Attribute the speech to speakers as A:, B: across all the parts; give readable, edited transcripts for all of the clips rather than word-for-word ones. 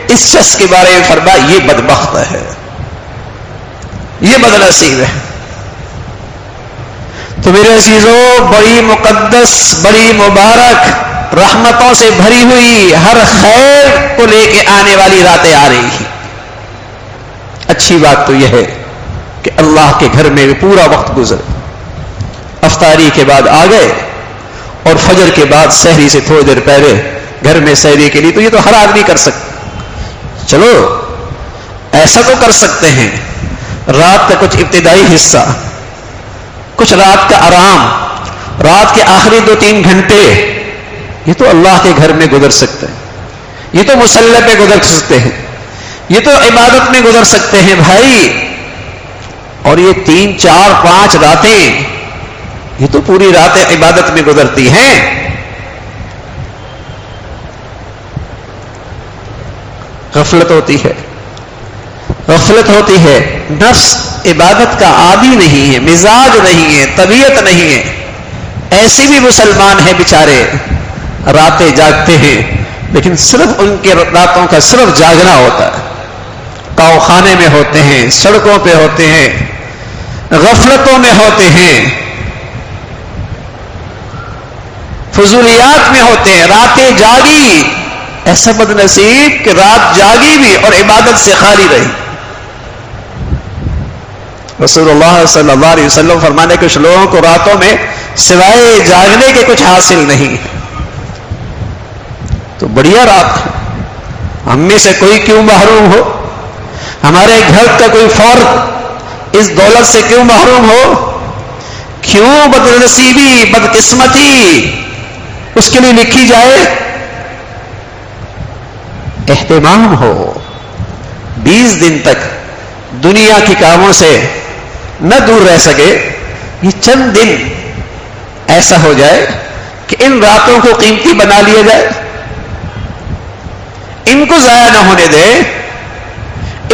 A: اس شخص کے بارے میں فرمایا یہ بدبخت ہے، یہ بدنصیب ہے۔ تو میرے عزیزوں، بڑی مقدس، بڑی مبارک، رحمتوں سے بھری ہوئی، ہر خیر کو لے کے آنے والی راتیں آ رہی ہیں۔ اچھی بات تو یہ ہے کہ اللہ کے گھر میں پورا وقت گزر، افطاری کے بعد آ گئے اور فجر کے بعد سحری سے تھوڑی دیر پہلے گھر میں سحری کے لیے، تو یہ تو ہر آدمی کر سکتا۔ چلو ایسا تو کر سکتے ہیں، رات کا کچھ ابتدائی حصہ، کچھ رات کا آرام، رات کے آخری 2-3 گھنٹے، یہ تو اللہ کے گھر میں گزر سکتے ہیں، یہ تو مصلی پہ گزر سکتے ہیں، یہ تو عبادت میں گزر سکتے ہیں بھائی۔ اور یہ 3, 4, 5 راتیں، یہ تو پوری راتیں عبادت میں گزرتی ہیں۔ غفلت ہوتی ہے، غفلت ہوتی ہے، نفس عبادت کا عادی نہیں ہے، مزاج نہیں ہے، طبیعت نہیں ہے۔ ایسے بھی مسلمان ہیں بیچارے، راتیں جاگتے ہیں، لیکن صرف ان کے راتوں کا صرف جاگنا ہوتا ہے، کاؤ خانے میں ہوتے ہیں، سڑکوں پہ ہوتے ہیں، غفلتوں میں ہوتے ہیں، فضولیات میں ہوتے ہیں۔ راتیں جاگی، ایسا بدنصیب کہ رات جاگی بھی اور عبادت سے خالی رہی۔ رسول اللہ صلی اللہ علیہ وسلم فرمانے کہ کچھ لوگوں کو راتوں میں سوائے جاگنے کے کچھ حاصل نہیں، تو بڑھیا رات ہے۔ ہم میں سے کوئی کیوں محروم ہو، ہمارے گھر کا کوئی فرد اس دولت سے کیوں محروم ہو، کیوں بدنصیبی، بدقسمتی اس کے لیے لکھی جائے؟ اہتمام ہو، 20 دن تک دنیا کے کاموں سے نہ دور رہ سکے، یہ چند دن ایسا ہو جائے کہ ان راتوں کو قیمتی بنا لیا جائے، ان کو ضائع نہ ہونے دے،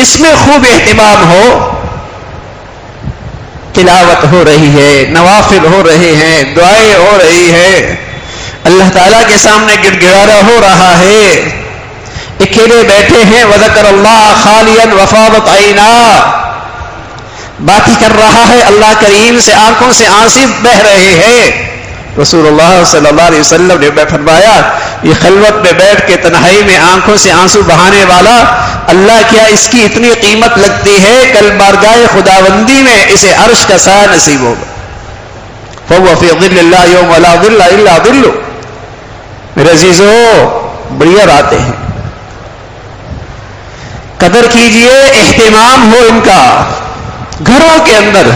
A: اس میں خوب اہتمام ہو۔ تلاوت ہو رہی ہے، نوافل ہو رہے ہیں، دعائیں ہو رہی ہے، اللہ تعالیٰ کے سامنے گڑ گڑارا ہو رہا ہے، اکیلے بیٹھے ہیں، وذکر اللہ خالیا وفاضت عینا، باتیں کر رہا ہے اللہ کریم سے، آنکھوں سے آنسو بہ رہے ہیں۔ رسول اللہ صلی اللہ علیہ وسلم نے فرمایا یہ خلوت میں بیٹھ کے تنہائی میں آنکھوں سے آنسو بہانے والا، اللہ کیا اس کی اتنی قیمت لگتی ہے، کل بارگاہ خداوندی میں اسے عرش کا سایہ نصیب ہوگا۔ فَهُوَ فِي ظِلِّ اللَّهِ يَوْمَ لَا ظِلَّ إِلَّا ظِلُّهُ۔ میرے عزیزو، بڑھیا راتیں ہیں، قدر کیجئے، اہتمام ہو ان کا۔ گھروں کے اندر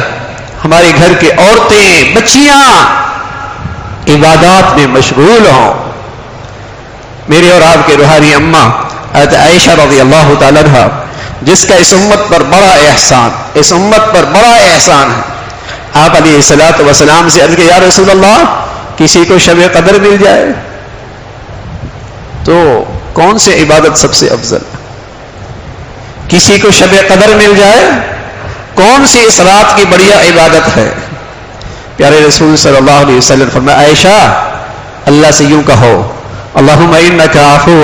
A: ہمارے گھر کے عورتیں، بچیاں عبادات میں مشغول ہوں۔ میرے اور آپ کے روحانی اماں حضرت عائشہ رضی اللہ تعالیٰ عنہا، جس کا اس امت پر بڑا احسان، اس امت پر بڑا احسان ہے، آپ علیہ الصلوۃ والسلام سے عرض کہ یا رسول اللہ کسی کو شب قدر مل جائے تو کون سے عبادت سب سے افضل؟ کسی کو شب قدر مل جائے کون سی اس رات کی بڑھیا عبادت ہے؟ پیارے رسول صلی اللہ علیہ وسلم فرمایا عائشہ اللہ سے یوں کہو اللہم انک عفو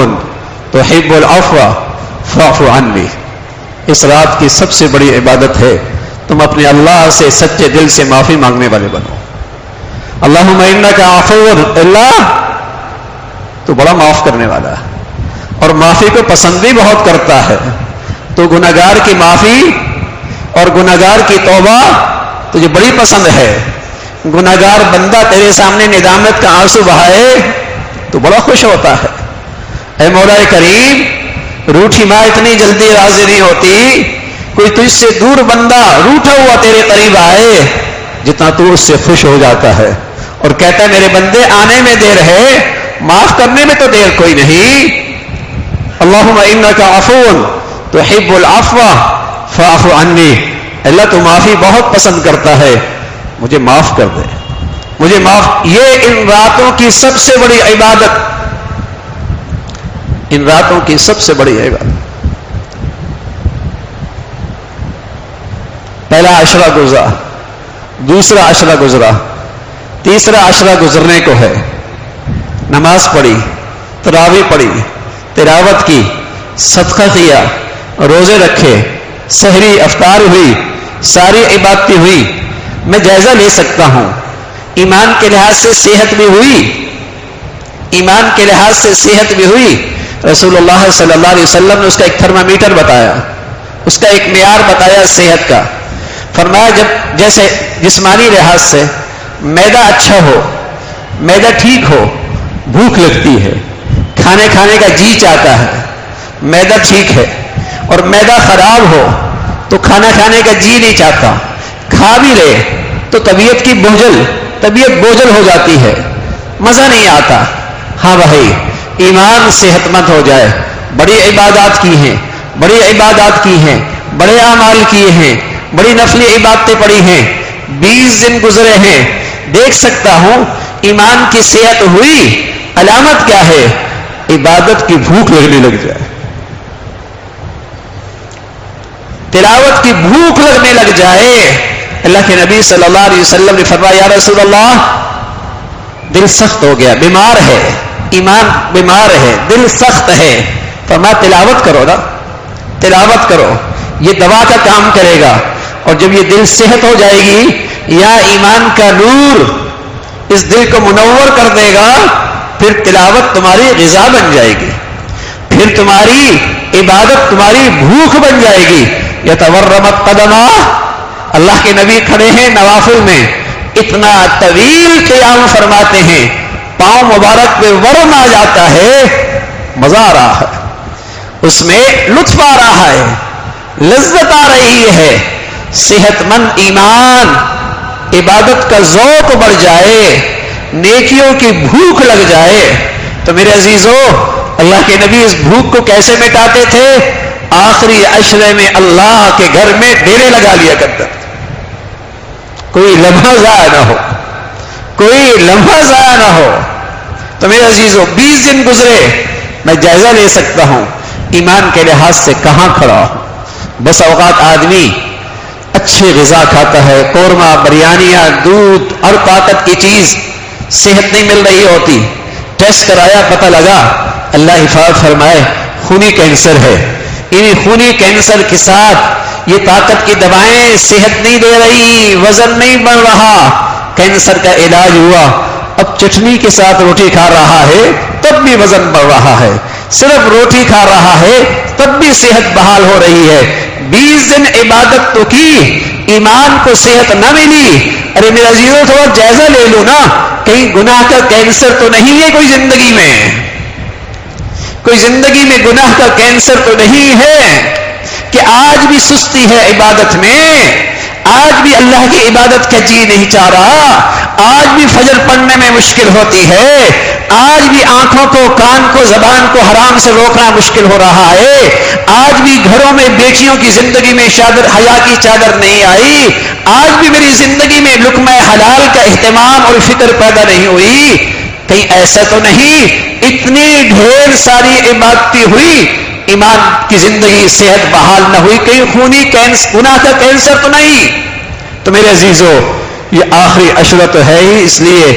A: تحب العفو فاعف عنی، اس رات کی سب سے بڑی عبادت ہے تم اپنے اللہ سے سچے دل سے معافی مانگنے والے بنو۔ اللہم انک عفو، اللہ تو بڑا معاف کرنے والا ہے اور معافی کو پسند بھی بہت کرتا ہے، تو گناہگار کی معافی اور گناہگار کی توبہ تجھے بڑی پسند ہے۔ گناہگار بندہ تیرے سامنے ندامت کا آنسو بہائے تو بڑا خوش ہوتا ہے۔ اے مولا کریم، روٹھی ماں اتنی جلدی راضی نہیں ہوتی، کوئی تجھ سے دور بندہ روٹھا ہوا تیرے قریب آئے جتنا تو اس سے خوش ہو جاتا ہے اور کہتا ہے میرے بندے آنے میں دیر ہے، معاف کرنے میں تو دیر کوئی نہیں۔ اللہم انک عفو تحب العفو فاعف عنی، اللہ تو معافی بہت پسند کرتا ہے، مجھے معاف کر دے، مجھے معاف۔ یہ ان راتوں کی سب سے بڑی عبادت، ان راتوں کی سب سے بڑی عبادت۔ پہلا عشرہ گزرا، دوسرا عشرہ گزرا، تیسرا عشرہ گزرنے کو ہے۔ نماز پڑھی، تراویح پڑھی، تلاوت کی، صدقہ کیا، روزے رکھے، سحری افطار ہوئی، ساری عبادتیں ہوئی، میں جائزہ لے سکتا ہوں۔ ایمان کے لحاظ سے صحت بھی ہوئی، ایمان کے لحاظ سے صحت بھی ہوئی۔ رسول اللہ صلی اللہ علیہ وسلم نے اس کا ایک تھرمامیٹر بتایا، اس کا ایک معیار بتایا صحت کا۔ فرمایا جب جیسے جسمانی لحاظ سے معدہ اچھا ہو، معدہ ٹھیک ہو، بھوک لگتی ہے، کھانے کا جی چاہتا ہے، معدہ ٹھیک ہے، اور معدہ خراب ہو تو کھانا کھانے کا جی نہیں چاہتا، کھا بھی لے تو طبیعت بوجھل ہو جاتی ہے، مزہ نہیں آتا۔ ہاں بھائی، ایمان صحت مند ہو جائے، بڑی عبادات کی ہیں، بڑے اعمال کیے ہیں، بڑی نفلی عبادتیں پڑھی ہیں، 20 دن گزرے ہیں، دیکھ سکتا ہوں ایمان کی صحت ہوئی، علامت کیا ہے؟ عبادت کی بھوک لگنے لگ جائے، تلاوت کی بھوک لگنے لگ جائے۔ اللہ کے نبی صلی اللہ علیہ وسلم نے فرمایا یا رسول اللہ، دل سخت ہو گیا، بیمار ہے، ایمان بیمار ہے، دل سخت ہے۔ فرمایا تلاوت کرو نا، تلاوت کرو، یہ دوا کا کام کرے گا، اور جب یہ دل صحت ہو جائے گی یا ایمان کا نور اس دل کو منور کر دے گا، پھر تلاوت تمہاری غذا بن جائے گی، پھر تمہاری عبادت تمہاری بھوک بن جائے گی۔ یتورمت قدمہ، اللہ کے نبی کھڑے ہیں نوافل میں، اتنا طویل قیام فرماتے ہیں، پاؤں مبارک پہ ورم آ جاتا ہے، مزہ آ رہا ہے، اس میں لطف آ رہا ہے، لذت آ رہی ہے۔ صحت مند ایمان، عبادت کا ذوق بڑھ جائے، نیکیوں کی بھوک لگ جائے تو میرے عزیزو، اللہ کے نبی اس بھوک کو کیسے مٹاتے تھے؟ آخری عشرے میں اللہ کے گھر میں ڈیرے لگا لیا کرتے تھے، کوئی لمحہ ضائع نہ ہو، کوئی لمحہ ضائع نہ ہو۔ تو میرے عزیزو، 20 دن گزرے، میں جائزہ لے سکتا ہوں ایمان کے لحاظ سے کہاں کھڑا ہوں۔ بس اوقات آدمی اچھی غذا کھاتا ہے، قورمہ، بریانیاں، دودھ، ہر طاقت کی چیز، صحت نہیں مل رہی ہوتی، ٹیسٹ کرایا پتہ لگا اللہ حفاظت فرمائے خونی کینسر ہے، انہیں خونی کینسر کے ساتھ یہ طاقت کی دوائیں صحت نہیں دے رہی، وزن نہیں بڑھ رہا، کینسر کا علاج ہوا، اب چٹنی کے ساتھ روٹی کھا رہا ہے تب بھی وزن بڑھ رہا ہے، صرف روٹی کھا رہا ہے تب بھی صحت بحال ہو رہی ہے۔ 20 دن عبادت تو کی، ایمان کو صحت نہ ملی۔ ارے میرے عزیزوں، تھوڑا جائزہ لے لو نا، کہیں گناہ کا کینسر تو نہیں ہے کوئی زندگی میں، کوئی زندگی میں گناہ کا کینسر تو نہیں ہے کہ آج بھی سستی ہے عبادت میں، آج بھی اللہ کی عبادت کا جی نہیں چاہ رہا، آج بھی فجر پڑھنے میں مشکل ہوتی ہے، آج بھی آنکھوں کو، کان کو، زبان کو حرام سے روکنا مشکل ہو رہا ہے، آج بھی گھروں میں بیٹیوں کی زندگی میں حیا کی چادر نہیں آئی، آج بھی میری زندگی میں لقمہ حلال کا اہتمام اور فکر پیدا نہیں ہوئی۔ کہیں ایسا تو نہیں اتنی ڈھیر ساری عبادتیں ہوئی، ایمان کی زندگی صحت بحال نہ ہوئی، کہیں خونی گناہ کا کینسر تو نہیں؟ تو میرے عزیزو، یہ آخری عشرہ تو ہے ہی، اس لیے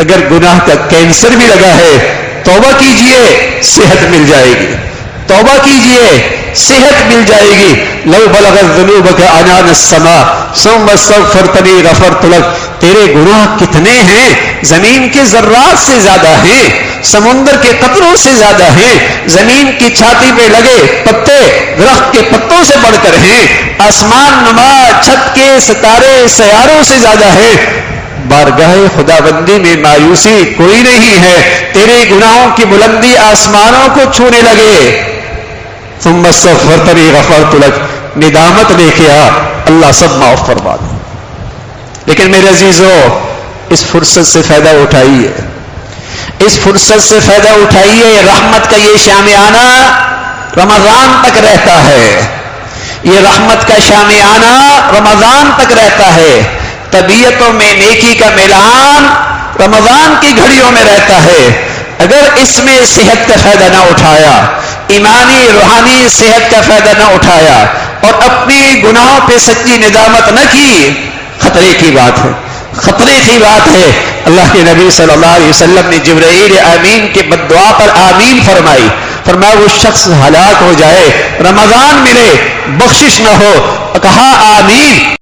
A: اگر گناہ کا کینسر بھی لگا ہے توبہ کیجئے، صحت مل جائے گی، توبہ کیجئے، صحت مل جائے گی۔ لو بلغت ذنوبک عنان السماء ثم استغفرتنی غفرت لک، تیرے گناہ کتنے ہیں؟ زمین کے ذرات سے زیادہ ہیں، سمندر کے قطروں سے زیادہ ہیں، زمین کی چھاتی پہ لگے پتے درخت کے پتوں سے بڑھ کر ہیں، آسمان نما چھت کے ستارے سیاروں سے زیادہ ہیں۔ بارگاہ خداوندی میں مایوسی کوئی نہیں ہے، تیرے گناہوں کی بلندی آسمانوں کو چھونے لگے۔ ثم استغفرتنی غفرت لک، ندامت لے کے آ، اللہ سب معاف فرما دے۔ لیکن میرے عزیزو، اس فرصت سے فائدہ اٹھائیے، اس فرصت سے فائدہ اٹھائیے۔ رحمت کا یہ شامیانہ رمضان تک رہتا ہے، یہ رحمت کا شامیانہ رمضان تک رہتا ہے، طبیعتوں میں نیکی کا میلان رمضان کی گھڑیوں میں رہتا ہے۔ اگر اس میں صحت کا فائدہ نہ اٹھایا، ایمانی روحانی صحت کا فائدہ نہ اٹھایا اور اپنی گناہوں پہ سچی ندامت نہ کی، خطرے کی بات ہے، خطرے کی بات ہے۔ اللہ کے نبی صلی اللہ علیہ وسلم نے جبرائیل آمین کے بد دعا پر آمین فرمائی، فرمایا وہ شخص ہلاک ہو جائے، رمضان ملے، بخشش نہ ہو، کہا آمین۔